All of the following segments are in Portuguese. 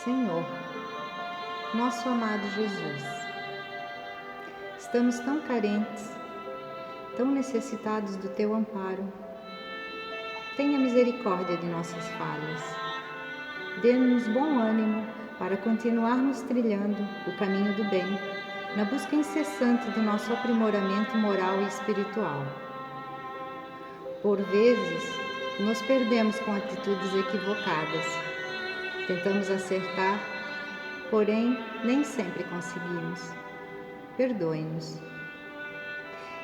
Senhor, nosso amado Jesus, estamos tão carentes, tão necessitados do Teu amparo. Tenha misericórdia de nossas falhas. Dê-nos bom ânimo para continuarmos trilhando o caminho do bem, na busca incessante do nosso aprimoramento moral e espiritual. Por vezes, nos perdemos com atitudes equivocadas. Tentamos acertar, porém, nem sempre conseguimos. Perdoe-nos.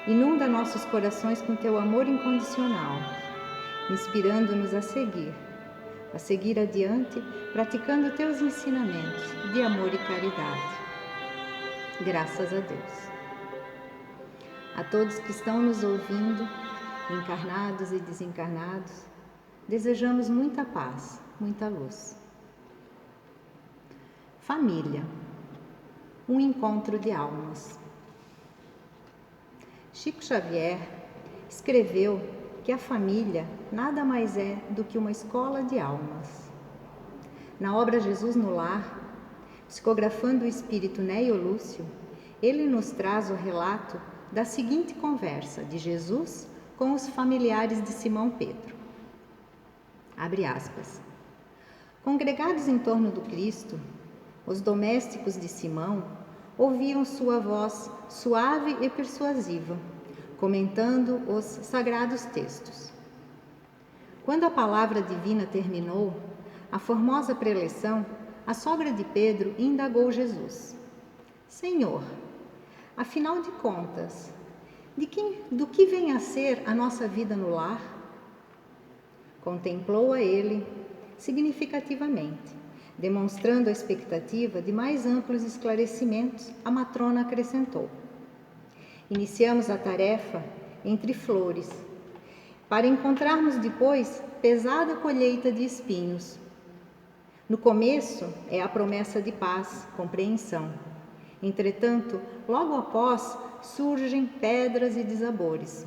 Inunda nossos corações com Teu amor incondicional, inspirando-nos a seguir adiante, praticando Teus ensinamentos de amor e caridade. Graças a Deus. A todos que estão nos ouvindo, encarnados e desencarnados, desejamos muita paz, muita luz. Família, um encontro de almas. Chico Xavier escreveu que a família nada mais é do que uma escola de almas. Na obra Jesus no Lar, psicografando o espírito Neio Lúcio, ele nos traz o relato da seguinte conversa de Jesus com os familiares de Simão Pedro. Abre aspas. Congregados em torno do Cristo, os domésticos de Simão ouviam sua voz suave e persuasiva, comentando os sagrados textos. Quando a palavra divina terminou, a formosa preleção, a sogra de Pedro indagou Jesus: Senhor, afinal de contas, do que vem a ser a nossa vida no lar? Contemplou-a ele significativamente, demonstrando a expectativa de mais amplos esclarecimentos, a matrona acrescentou: iniciamos a tarefa entre flores, para encontrarmos depois pesada colheita de espinhos. No começo é a promessa de paz, compreensão. Entretanto, logo após, surgem pedras e dissabores.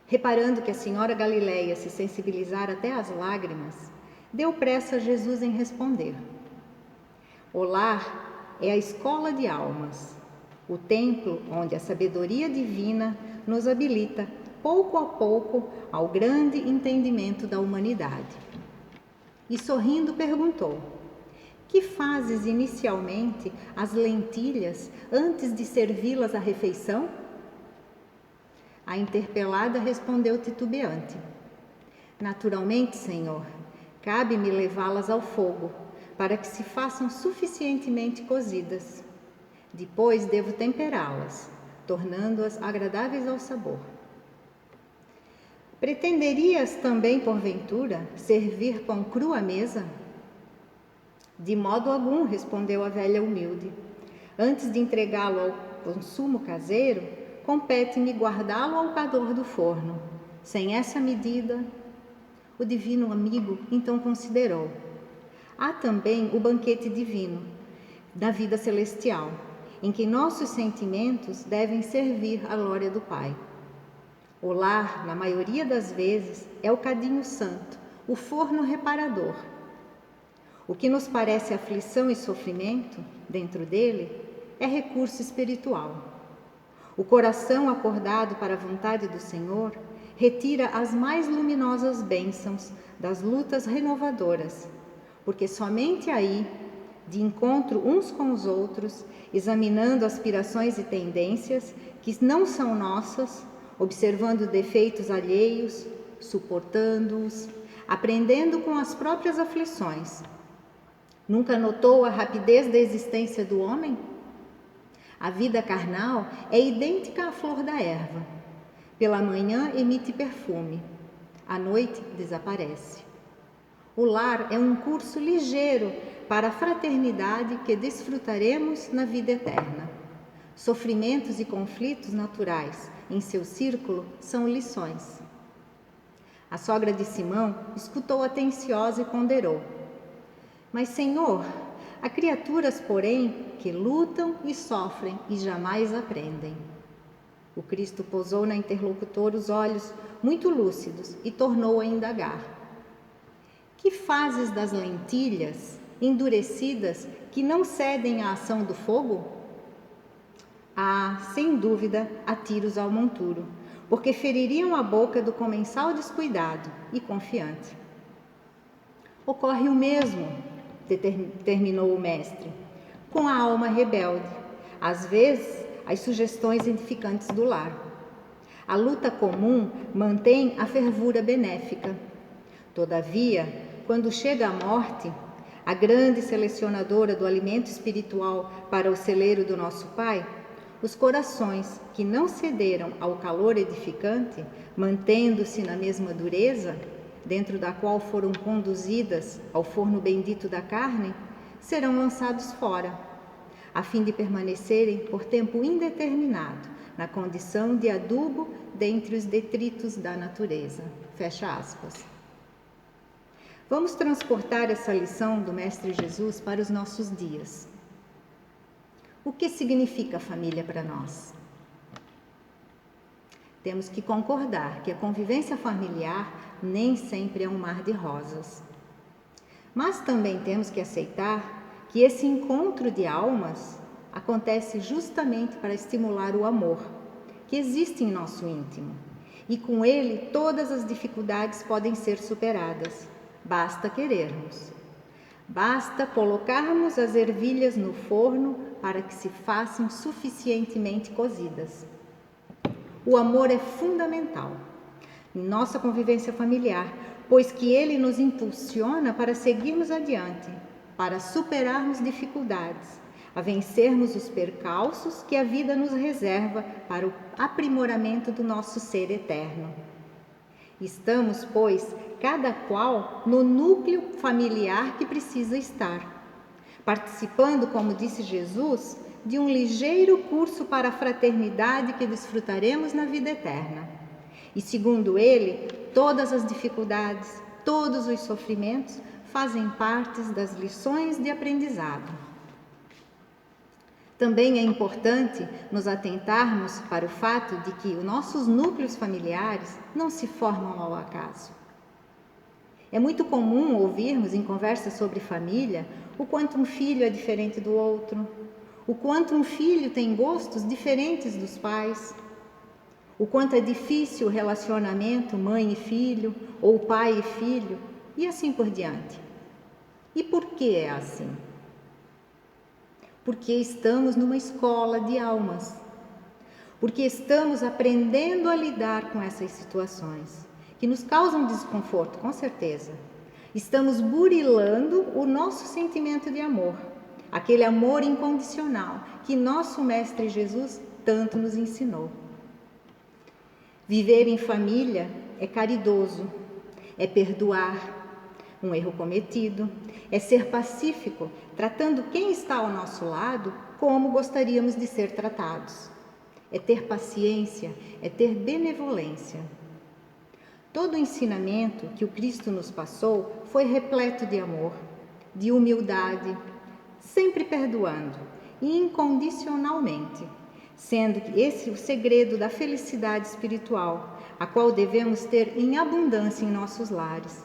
Reparando que a senhora Galileia se sensibilizara até às lágrimas, deu pressa a Jesus em responder: o lar é a escola de almas, o templo onde a sabedoria divina nos habilita, pouco a pouco, ao grande entendimento da humanidade. E sorrindo perguntou: que fazes inicialmente as lentilhas antes de servi-las à refeição? A interpelada respondeu titubeante: naturalmente, Senhor, cabe-me levá-las ao fogo, para que se façam suficientemente cozidas. Depois devo temperá-las, tornando-as agradáveis ao sabor. Pretenderias também, porventura, servir pão cru à mesa? De modo algum, respondeu a velha humilde. Antes de entregá-lo ao consumo caseiro, compete-me guardá-lo ao calor do forno. Sem essa medida, o divino amigo então considerou: há também o banquete divino, da vida celestial, em que nossos sentimentos devem servir à glória do Pai. O lar, na maioria das vezes, é o cadinho santo, o forno reparador. O que nos parece aflição e sofrimento, dentro dele, é recurso espiritual. O coração acordado para a vontade do Senhor retira as mais luminosas bênçãos das lutas renovadoras, porque somente aí, de encontro uns com os outros, examinando aspirações e tendências que não são nossas, observando defeitos alheios, suportando-os, aprendendo com as próprias aflições. Nunca notou a rapidez da existência do homem? A vida carnal é idêntica à flor da erva. Pela manhã emite perfume, à noite desaparece. O lar é um curso ligeiro para a fraternidade que desfrutaremos na vida eterna. Sofrimentos e conflitos naturais em seu círculo são lições. A sogra de Simão escutou atenciosa e ponderou: mas, Senhor, há criaturas, porém, que lutam e sofrem e jamais aprendem. O Cristo pousou na interlocutora os olhos muito lúcidos e tornou a indagar: que fazes das lentilhas endurecidas, que não cedem à ação do fogo? Sem dúvida, a tiros ao monturo, porque feririam a boca do comensal descuidado e confiante. Ocorre o mesmo, terminou o mestre, com a alma rebelde, às vezes as sugestões edificantes do lar. A luta comum mantém a fervura benéfica. Todavia, quando chega a morte, a grande selecionadora do alimento espiritual para o celeiro do nosso Pai, os corações que não cederam ao calor edificante, mantendo-se na mesma dureza, dentro da qual foram conduzidas ao forno bendito da carne, serão lançados fora, a fim de permanecerem por tempo indeterminado na condição de adubo dentre os detritos da natureza. Fecha aspas. Vamos transportar essa lição do Mestre Jesus para os nossos dias. O que significa família para nós? Temos que concordar que a convivência familiar nem sempre é um mar de rosas. Mas também temos que aceitar que esse encontro de almas acontece justamente para estimular o amor que existe em nosso íntimo. E com ele todas as dificuldades podem ser superadas. Basta querermos. Basta colocarmos as ervilhas no forno para que se façam suficientemente cozidas. O amor é fundamental em nossa convivência familiar, pois que ele nos impulsiona para seguirmos adiante, para superarmos dificuldades, a vencermos os percalços que a vida nos reserva para o aprimoramento do nosso ser eterno. Estamos, pois, cada qual no núcleo familiar que precisa estar, participando, como disse Jesus, de um ligeiro curso para a fraternidade que desfrutaremos na vida eterna. E, segundo ele, todas as dificuldades, todos os sofrimentos fazem parte das lições de aprendizado. Também é importante nos atentarmos para o fato de que os nossos núcleos familiares não se formam ao acaso. É muito comum ouvirmos em conversas sobre família o quanto um filho é diferente do outro, o quanto um filho tem gostos diferentes dos pais, o quanto é difícil o relacionamento mãe e filho, ou pai e filho, e assim por diante. E por que é assim? Porque estamos numa escola de almas, porque estamos aprendendo a lidar com essas situações, que nos causam desconforto, com certeza. Estamos burilando o nosso sentimento de amor, aquele amor incondicional que nosso Mestre Jesus tanto nos ensinou. Viver em família é caridoso, é perdoar um erro cometido, é ser pacífico, tratando quem está ao nosso lado como gostaríamos de ser tratados. É ter paciência, é ter benevolência. Todo o ensinamento que o Cristo nos passou foi repleto de amor, de humildade, sempre perdoando e incondicionalmente, sendo esse o segredo da felicidade espiritual, a qual devemos ter em abundância em nossos lares,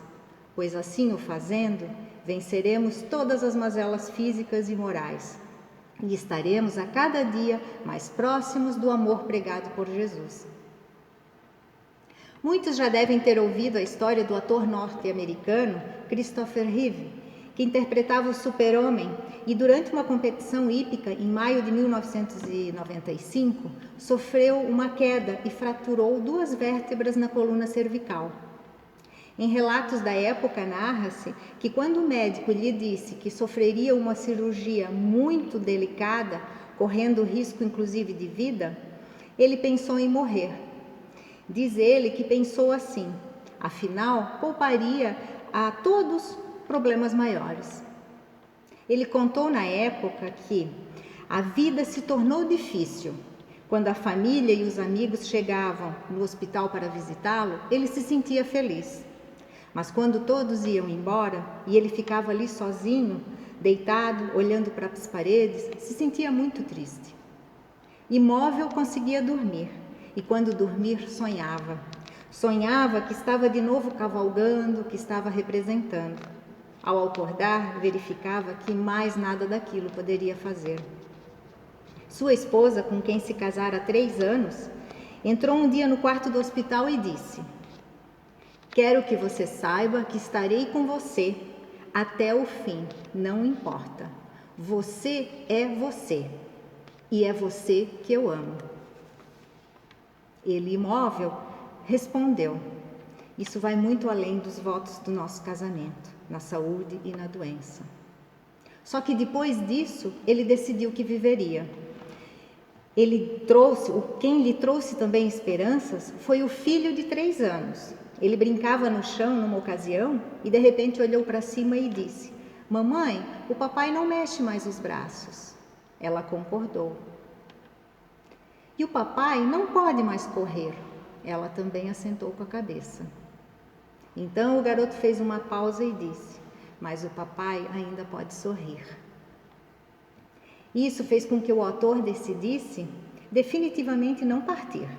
pois assim o fazendo, venceremos todas as mazelas físicas e morais e estaremos a cada dia mais próximos do amor pregado por Jesus. Muitos já devem ter ouvido a história do ator norte-americano Christopher Reeve, que interpretava o Super-Homem e durante uma competição hípica em maio de 1995 sofreu uma queda e fraturou 2 vértebras na coluna cervical. Em relatos da época narra-se que quando o médico lhe disse que sofreria uma cirurgia muito delicada, correndo risco inclusive de vida, ele pensou em morrer. Diz ele que pensou assim: afinal, pouparia a todos problemas maiores. Ele contou na época que a vida se tornou difícil. Quando a família e os amigos chegavam no hospital para visitá-lo, ele se sentia feliz. Mas quando todos iam embora e ele ficava ali sozinho, deitado, olhando para as paredes, se sentia muito triste. Imóvel, conseguia dormir, e quando dormir, sonhava. Sonhava que estava de novo cavalgando, que estava representando. Ao acordar, verificava que mais nada daquilo poderia fazer. Sua esposa, com quem se casara há 3 anos, entrou um dia no quarto do hospital e disse: "Quero que você saiba que estarei com você até o fim, não importa. Você é você, e é você que eu amo." Ele, imóvel, respondeu: "Isso vai muito além dos votos do nosso casamento, na saúde e na doença." Só que depois disso, ele decidiu que viveria. Quem lhe trouxe também esperanças foi o filho de 3 anos. Ele brincava no chão numa ocasião e de repente olhou para cima e disse: "Mamãe, o papai não mexe mais os braços." Ela concordou. "E o papai não pode mais correr." Ela também assentou com a cabeça. Então o garoto fez uma pausa e disse: "Mas o papai ainda pode sorrir." Isso fez com que o autor decidisse definitivamente não partir.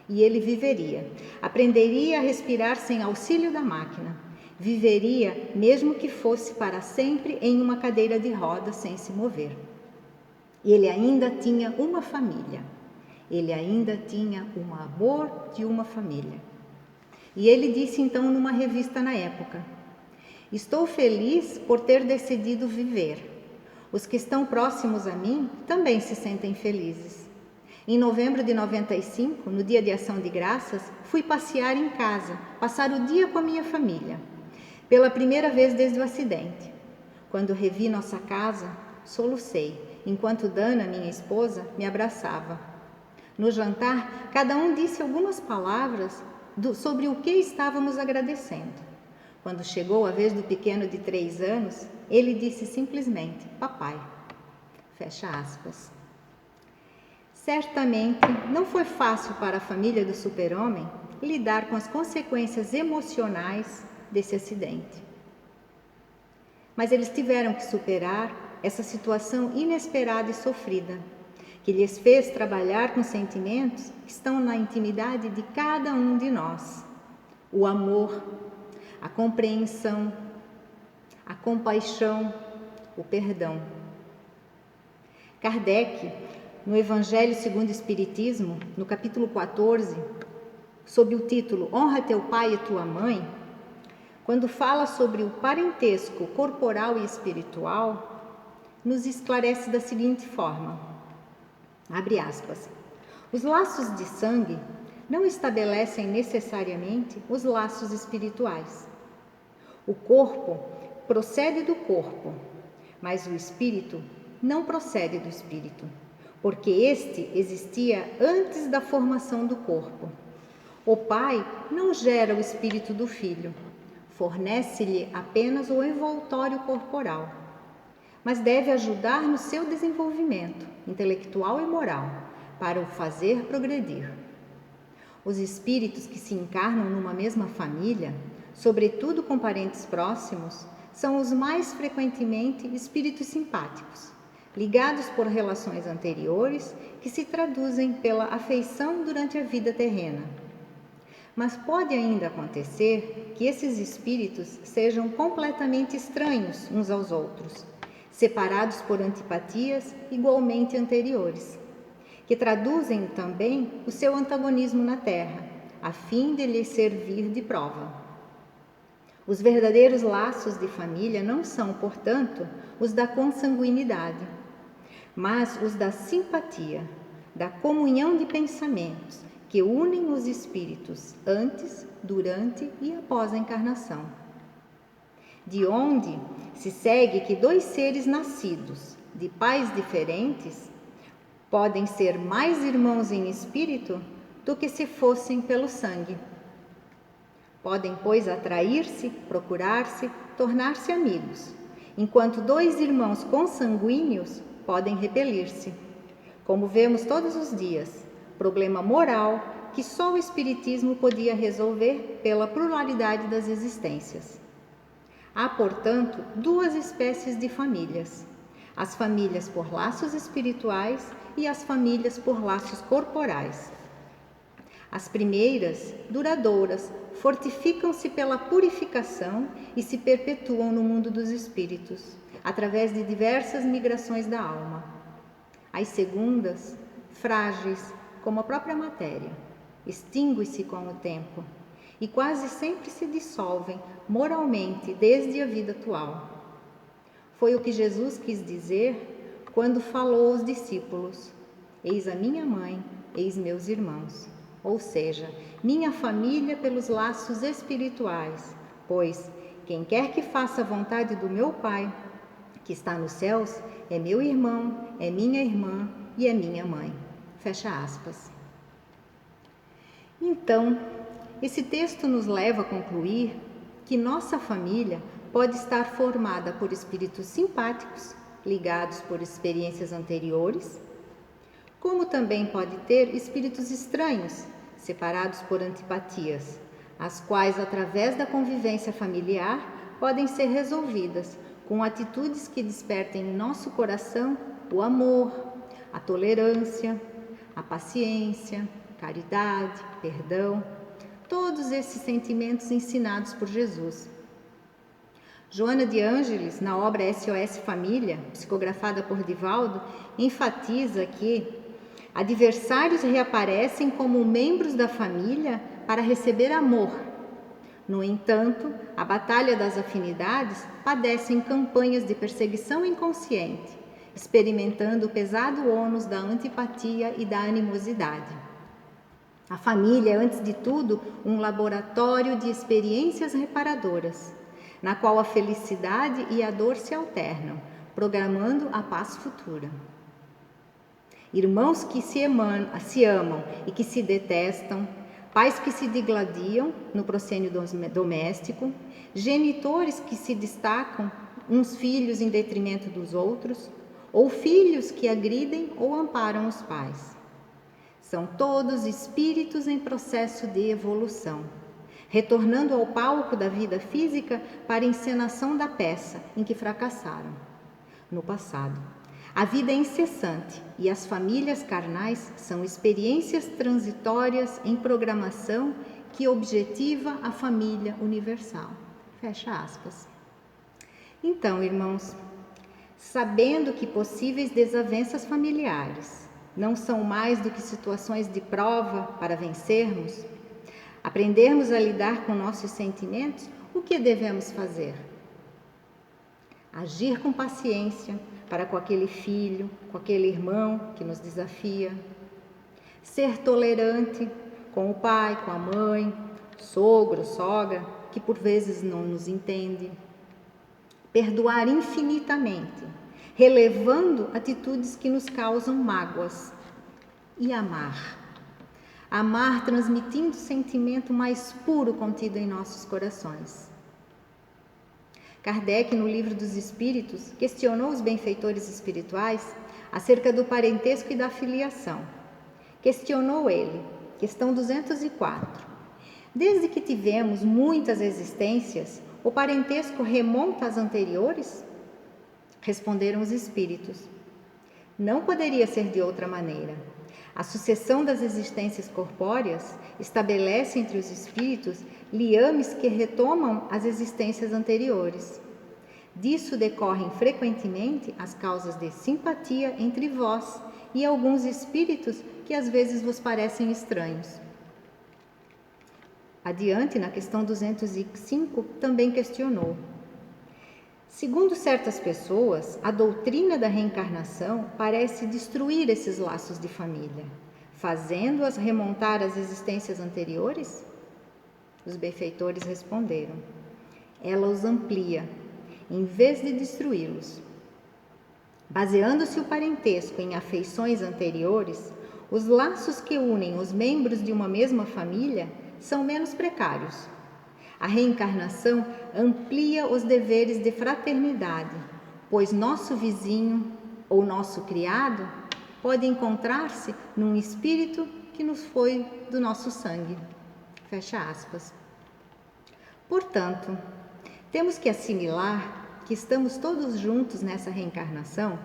E ele viveria. Aprenderia a respirar sem auxílio da máquina. Viveria, mesmo que fosse para sempre, em uma cadeira de rodas sem se mover. Ele ainda tinha uma família. Ele ainda tinha o amor de uma família. E ele disse então numa revista na época: "Estou feliz por ter decidido viver. Os que estão próximos a mim também se sentem felizes. Em novembro de 95, no dia de Ação de Graças, fui passear em casa, passar o dia com a minha família. Pela primeira vez desde o acidente. Quando revi nossa casa, solucei, enquanto Dana, minha esposa, me abraçava. No jantar, cada um disse algumas palavras sobre o que estávamos agradecendo. Quando chegou a vez do pequeno de 3 anos, ele disse simplesmente: 'Papai.'" Fecha aspas. Certamente não foi fácil para a família do super-homem lidar com as consequências emocionais desse acidente. Mas eles tiveram que superar essa situação inesperada e sofrida, que lhes fez trabalhar com sentimentos que estão na intimidade de cada um de nós: o amor, a compreensão, a compaixão, o perdão. Kardec, no Evangelho segundo o Espiritismo, no capítulo 14, sob o título "Honra teu pai e tua mãe", quando fala sobre o parentesco corporal e espiritual, nos esclarece da seguinte forma, abre aspas: "Os laços de sangue não estabelecem necessariamente os laços espirituais. O corpo procede do corpo, mas o espírito não procede do espírito, porque este existia antes da formação do corpo. O pai não gera o espírito do filho, fornece-lhe apenas o envoltório corporal, mas deve ajudar no seu desenvolvimento intelectual e moral, para o fazer progredir. Os espíritos que se encarnam numa mesma família, sobretudo com parentes próximos, são os mais frequentemente espíritos simpáticos, ligados por relações anteriores que se traduzem pela afeição durante a vida terrena. Mas pode ainda acontecer que esses espíritos sejam completamente estranhos uns aos outros, separados por antipatias igualmente anteriores, que traduzem também o seu antagonismo na Terra, a fim de lhes servir de prova. Os verdadeiros laços de família não são, portanto, os da consanguinidade, mas os da simpatia, da comunhão de pensamentos que unem os espíritos antes, durante e após a encarnação. De onde se segue que 2 seres nascidos de pais diferentes podem ser mais irmãos em espírito do que se fossem pelo sangue. Podem, pois, atrair-se, procurar-se, tornar-se amigos, enquanto 2 irmãos consanguíneos podem repelir-se. Como vemos todos os dias, problema moral que só o Espiritismo podia resolver pela pluralidade das existências. Há, portanto, 2 espécies de famílias: as famílias por laços espirituais e as famílias por laços corporais. As primeiras, duradouras, fortificam-se pela purificação e se perpetuam no mundo dos espíritos, através de diversas migrações da alma. As segundas, frágeis como a própria matéria, extinguem-se com o tempo e quase sempre se dissolvem moralmente desde a vida atual. Foi o que Jesus quis dizer quando falou aos discípulos: eis a minha mãe, eis meus irmãos. Ou seja, minha família pelos laços espirituais, pois quem quer que faça a vontade do meu Pai, que está nos céus, é meu irmão, é minha irmã e é minha mãe. Fecha aspas. Então, esse texto nos leva a concluir que nossa família pode estar formada por espíritos simpáticos, ligados por experiências anteriores, como também pode ter espíritos estranhos, separados por antipatias, as quais, através da convivência familiar, podem ser resolvidas com atitudes que despertem em nosso coração o amor, a tolerância, a paciência, caridade, perdão, todos esses sentimentos ensinados por Jesus. Joana de Ângeles, na obra SOS Família, psicografada por Divaldo, enfatiza que adversários reaparecem como membros da família para receber amor. No entanto, a batalha das afinidades padece em campanhas de perseguição inconsciente, experimentando o pesado ônus da antipatia e da animosidade. A família é, antes de tudo, um laboratório de experiências reparadoras, na qual a felicidade e a dor se alternam, programando a paz futura. Irmãos que se amam e que se detestam, pais que se digladiam no proscênio doméstico, genitores que se destacam, uns filhos em detrimento dos outros, ou filhos que agridem ou amparam os pais. São todos espíritos em processo de evolução, retornando ao palco da vida física para a encenação da peça em que fracassaram no passado. A vida é incessante e as famílias carnais são experiências transitórias em programação que objetiva a família universal. Fecha aspas. Então, irmãos, sabendo que possíveis desavenças familiares não são mais do que situações de prova para vencermos, aprendermos a lidar com nossos sentimentos, o que devemos fazer? Agir com paciência para com aquele filho, com aquele irmão que nos desafia. Ser tolerante com o pai, com a mãe, sogro, sogra, que por vezes não nos entende. Perdoar infinitamente, relevando atitudes que nos causam mágoas. E amar. Amar transmitindo o sentimento mais puro contido em nossos corações. Kardec, no Livro dos Espíritos, questionou os benfeitores espirituais acerca do parentesco e da filiação. Questionou ele, questão 204. Desde que tivemos muitas existências, o parentesco remonta às anteriores? Responderam os espíritos. Não poderia ser de outra maneira. A sucessão das existências corpóreas estabelece entre os espíritos liames que retomam as existências anteriores. Disso decorrem frequentemente as causas de simpatia entre vós e alguns espíritos que às vezes vos parecem estranhos. Adiante, na questão 205, também questionou. Segundo certas pessoas, a doutrina da reencarnação parece destruir esses laços de família, fazendo-as remontar às existências anteriores? Os benfeitores responderam: ela os amplia, em vez de destruí-los. Baseando-se o parentesco em afeições anteriores, os laços que unem os membros de uma mesma família são menos precários. A reencarnação amplia os deveres de fraternidade, pois nosso vizinho ou nosso criado pode encontrar-se num espírito que nos foi do nosso sangue. Fecha aspas. Portanto, temos que assimilar que estamos todos juntos nessa reencarnação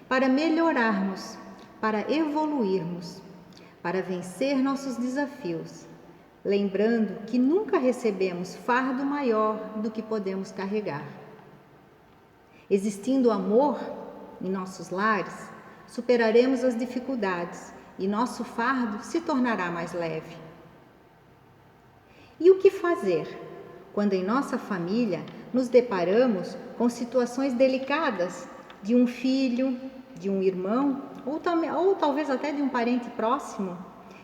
para melhorarmos, para evoluirmos, para vencer nossos desafios, lembrando que nunca recebemos fardo maior do que podemos carregar. Existindo amor em nossos lares, superaremos as dificuldades e nosso fardo se tornará mais leve. E o que fazer quando em nossa família nos deparamos com situações delicadas de um filho, de um irmão ou talvez até de um parente próximo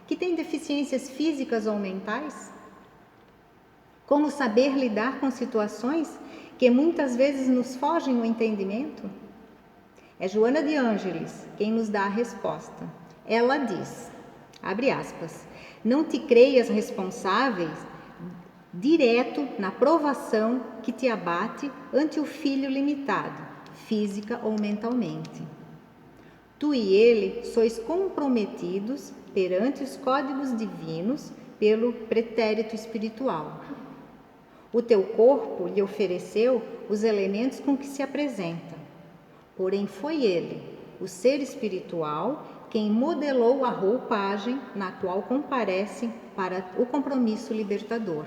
que tem deficiências físicas ou mentais? Como saber lidar com situações que muitas vezes nos fogem ao entendimento? É Joana de Ângeles quem nos dá a resposta. Ela diz, abre aspas, não te creias responsáveis direto na provação que te abate ante o filho limitado, física ou mentalmente. Tu e ele sois comprometidos perante os códigos divinos pelo pretérito espiritual. O teu corpo lhe ofereceu os elementos com que se apresenta, porém foi ele, o ser espiritual, quem modelou a roupagem na qual comparece para o compromisso libertador.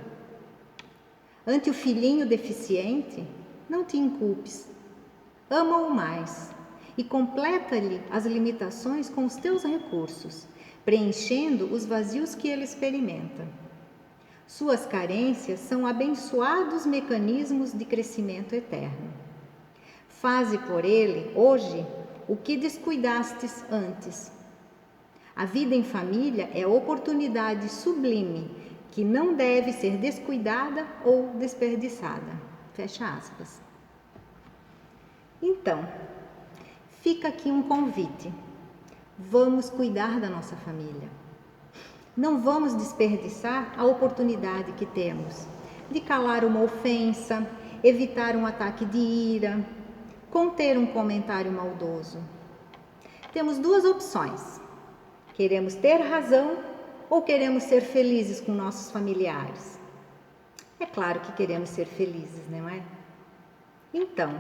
Ante o filhinho deficiente, não te inculpes, ama-o mais e completa-lhe as limitações com os teus recursos, preenchendo os vazios que ele experimenta. Suas carências são abençoados mecanismos de crescimento eterno. Faze por ele, hoje, o que descuidastes antes. A vida em família é oportunidade sublime que não deve ser descuidada ou desperdiçada. Fecha aspas. Então, fica aqui um convite. Vamos cuidar da nossa família. Não vamos desperdiçar a oportunidade que temos de calar uma ofensa, evitar um ataque de ira, conter um comentário maldoso. Temos duas opções. Queremos ter razão ou queremos ser felizes com nossos familiares? É claro que queremos ser felizes, não é? Então,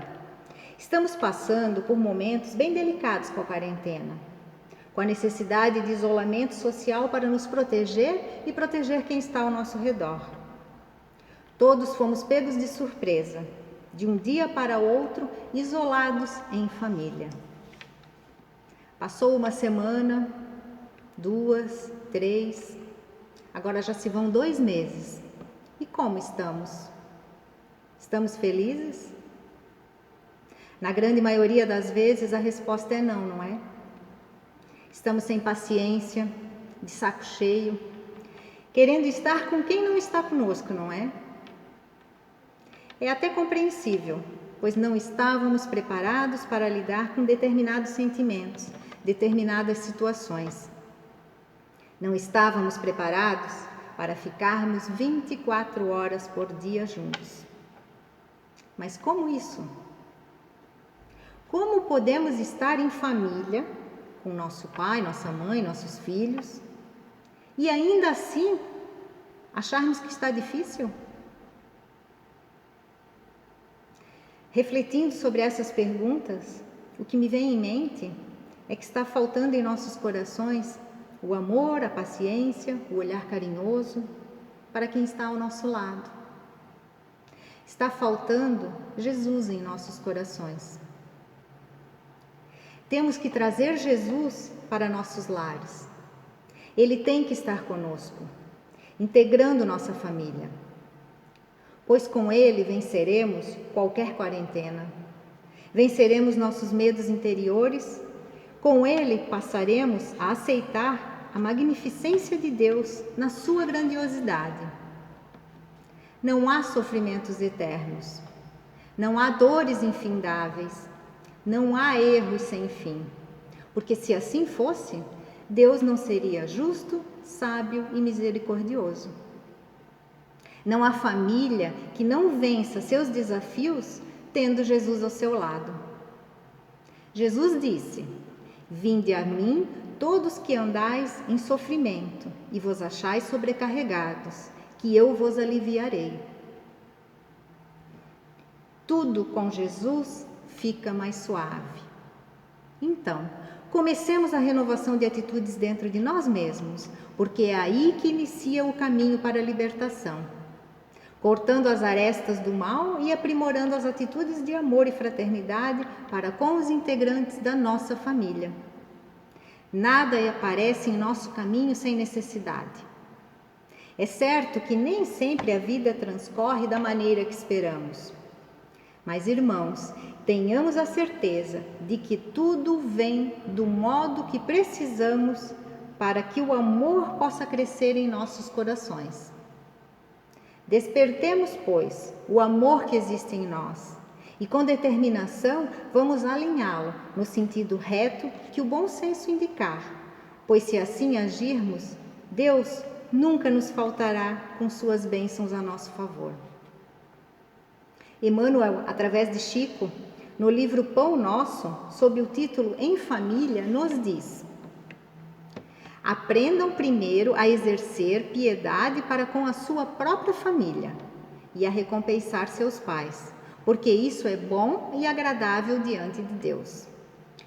estamos passando por momentos bem delicados com a quarentena, com a necessidade de isolamento social para nos proteger e proteger quem está ao nosso redor. Todos fomos pegos de surpresa, de um dia para outro, isolados em família. Passou uma semana, 2, 3, agora já se vão 2 meses. E como estamos? Estamos felizes? Na grande maioria das vezes a resposta é não, não é? Estamos sem paciência, de saco cheio, querendo estar com quem não está conosco, não é? É até compreensível, pois não estávamos preparados para lidar com determinados sentimentos, determinadas situações. Não estávamos preparados para ficarmos 24 horas por dia juntos. Mas como isso? Como podemos estar em família, com nosso pai, nossa mãe, nossos filhos, e ainda assim acharmos que está difícil? Refletindo sobre essas perguntas, o que me vem em mente é que está faltando em nossos corações o amor, a paciência, o olhar carinhoso para quem está ao nosso lado. Está faltando Jesus em nossos corações. Temos que trazer Jesus para nossos lares. Ele tem que estar conosco, integrando nossa família. Pois com Ele venceremos qualquer quarentena. Venceremos nossos medos interiores. Com Ele passaremos a aceitar a magnificência de Deus na sua grandiosidade. Não há sofrimentos eternos. Não há dores infindáveis. Não há erros sem fim. Porque se assim fosse, Deus não seria justo, sábio e misericordioso. Não há família que não vença seus desafios tendo Jesus ao seu lado. Jesus disse: Vinde a mim todos que andais em sofrimento e vos achais sobrecarregados, que eu vos aliviarei. Tudo com Jesus fica mais suave. Então, comecemos a renovação de atitudes dentro de nós mesmos, porque é aí que inicia o caminho para a libertação, cortando as arestas do mal e aprimorando as atitudes de amor e fraternidade para com os integrantes da nossa família. Nada aparece em nosso caminho sem necessidade. É certo que nem sempre a vida transcorre da maneira que esperamos. Mas, irmãos, tenhamos a certeza de que tudo vem do modo que precisamos para que o amor possa crescer em nossos corações. Despertemos, pois, o amor que existe em nós e, com determinação, vamos alinhá-lo no sentido reto que o bom senso indicar, pois se assim agirmos, Deus nunca nos faltará com suas bênçãos a nosso favor. Emmanuel, através de Chico, no livro Pão Nosso, sob o título Em Família, nos diz: aprendam primeiro a exercer piedade para com a sua própria família e a recompensar seus pais, porque isso é bom e agradável diante de Deus.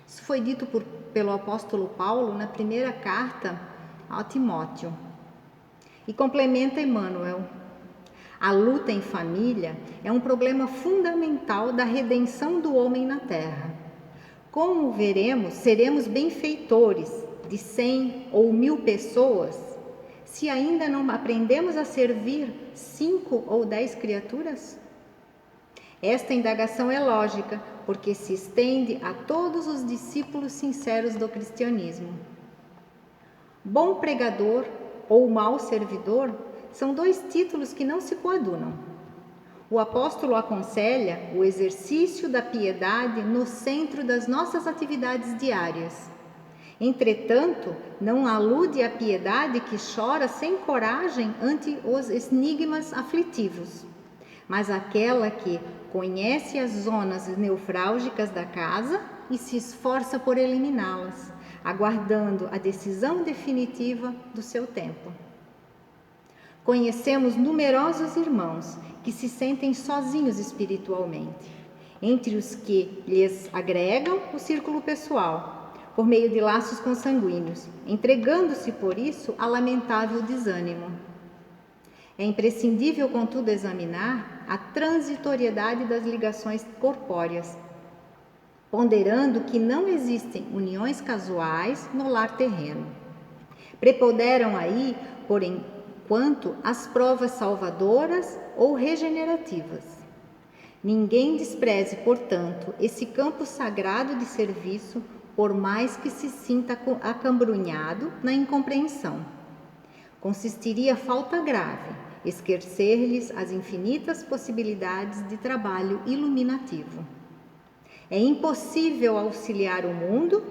Isso foi dito pelo apóstolo Paulo na primeira carta a Timóteo. E complementa Emmanuel: a luta em família é um problema fundamental da redenção do homem na terra. Como veremos, seremos benfeitores de 100 ou 1000 pessoas se ainda não aprendemos a servir 5 ou 10 criaturas? Esta indagação é lógica, porque se estende a todos os discípulos sinceros do cristianismo. Bom pregador ou mau servidor são 2 títulos que não se coadunam. O apóstolo aconselha o exercício da piedade no centro das nossas atividades diárias. Entretanto, não alude à piedade que chora sem coragem ante os enigmas aflitivos, mas àquela que conhece as zonas nevrálgicas da casa e se esforça por eliminá-las, aguardando a decisão definitiva do seu tempo. Conhecemos numerosos irmãos que se sentem sozinhos espiritualmente, entre os que lhes agregam o círculo pessoal, por meio de laços consanguíneos, entregando-se por isso a lamentável desânimo. É imprescindível, contudo, examinar a transitoriedade das ligações corpóreas, ponderando que não existem uniões casuais no lar terreno. Preponderam aí, porém, quanto às provas salvadoras ou regenerativas. Ninguém despreze, portanto, esse campo sagrado de serviço, por mais que se sinta acambrunhado na incompreensão. Consistiria falta grave esquecer-lhes as infinitas possibilidades de trabalho iluminativo. É impossível auxiliar o mundo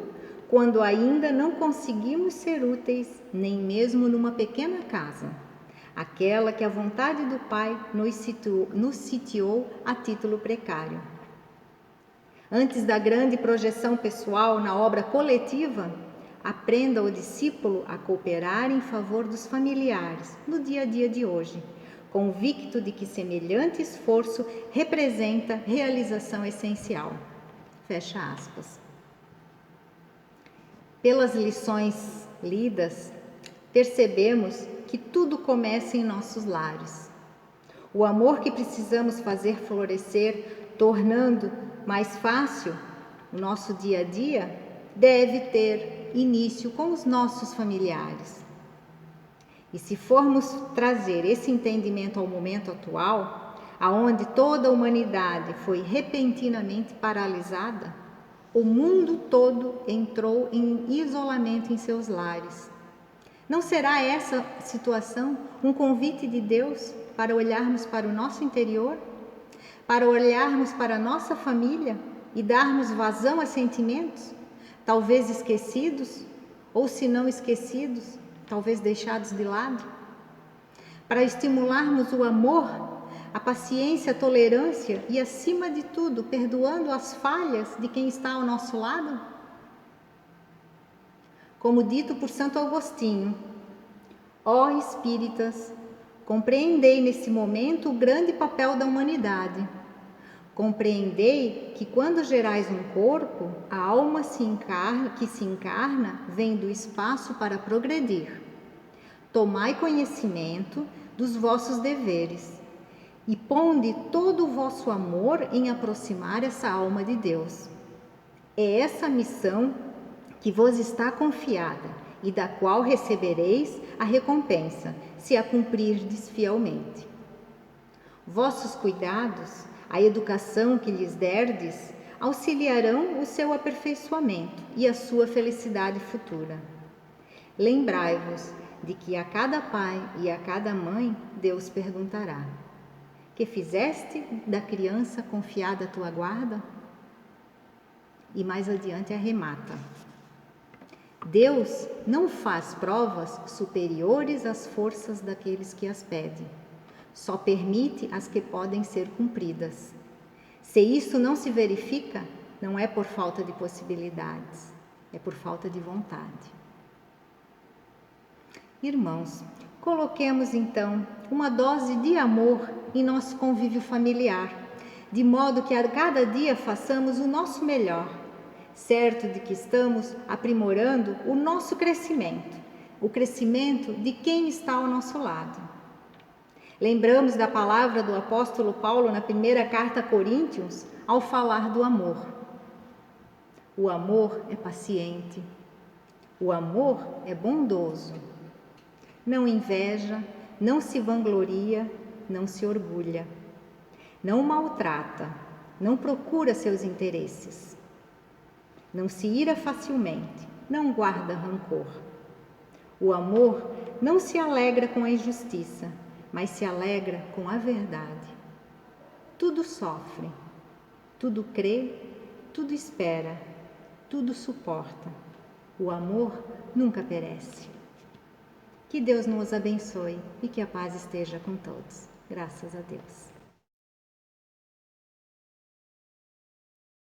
quando ainda não conseguimos ser úteis nem mesmo numa pequena casa, aquela que a vontade do Pai nos sitiou a título precário. Antes da grande projeção pessoal na obra coletiva, aprenda o discípulo a cooperar em favor dos familiares no dia a dia de hoje, convicto de que semelhante esforço representa realização essencial. Fecha aspas. Pelas lições lidas, percebemos que tudo começa em nossos lares. O amor que precisamos fazer florescer, tornando mais fácil o nosso dia a dia, deve ter início com os nossos familiares. E se formos trazer esse entendimento ao momento atual, aonde toda a humanidade foi repentinamente paralisada, o mundo todo entrou em isolamento em seus lares. Não será essa situação um convite de Deus para olharmos para o nosso interior, para olharmos para a nossa família e darmos vazão a sentimentos, talvez esquecidos, ou se não esquecidos, talvez deixados de lado? Para estimularmos o amor, a paciência, a tolerância e, acima de tudo, perdoando as falhas de quem está ao nosso lado? Como dito por Santo Agostinho: ó espíritas, compreendei nesse momento o grande papel da humanidade. Compreendei que quando gerais um corpo, a alma que se encarna vem do espaço para progredir. Tomai conhecimento dos vossos deveres e ponde todo o vosso amor em aproximar essa alma de Deus. É essa missão que vos está confiada e da qual recebereis a recompensa, se a cumprirdes fielmente. Vossos cuidados, a educação que lhes derdes, auxiliarão o seu aperfeiçoamento e a sua felicidade futura. Lembrai-vos de que a cada pai e a cada mãe Deus perguntará: que fizeste da criança confiada à tua guarda? E mais adiante arremata: Deus não faz provas superiores às forças daqueles que as pedem. Só permite as que podem ser cumpridas. Se isso não se verifica, não é por falta de possibilidades, é por falta de vontade. Irmãos, coloquemos então uma dose de amor em nosso convívio familiar, de modo que a cada dia façamos o nosso melhor, certo de que estamos aprimorando o nosso crescimento, o crescimento de quem está ao nosso lado. Lembramos da palavra do apóstolo Paulo na primeira carta a Coríntios, ao falar do amor. O amor é paciente, o amor é bondoso, não inveja, não se vangloria, não se orgulha, não maltrata, não procura seus interesses, não se ira facilmente, não guarda rancor. O amor não se alegra com a injustiça, mas se alegra com a verdade. Tudo sofre, tudo crê, tudo espera, tudo suporta. O amor nunca perece. Que Deus nos abençoe e que a paz esteja com todos. Graças a Deus.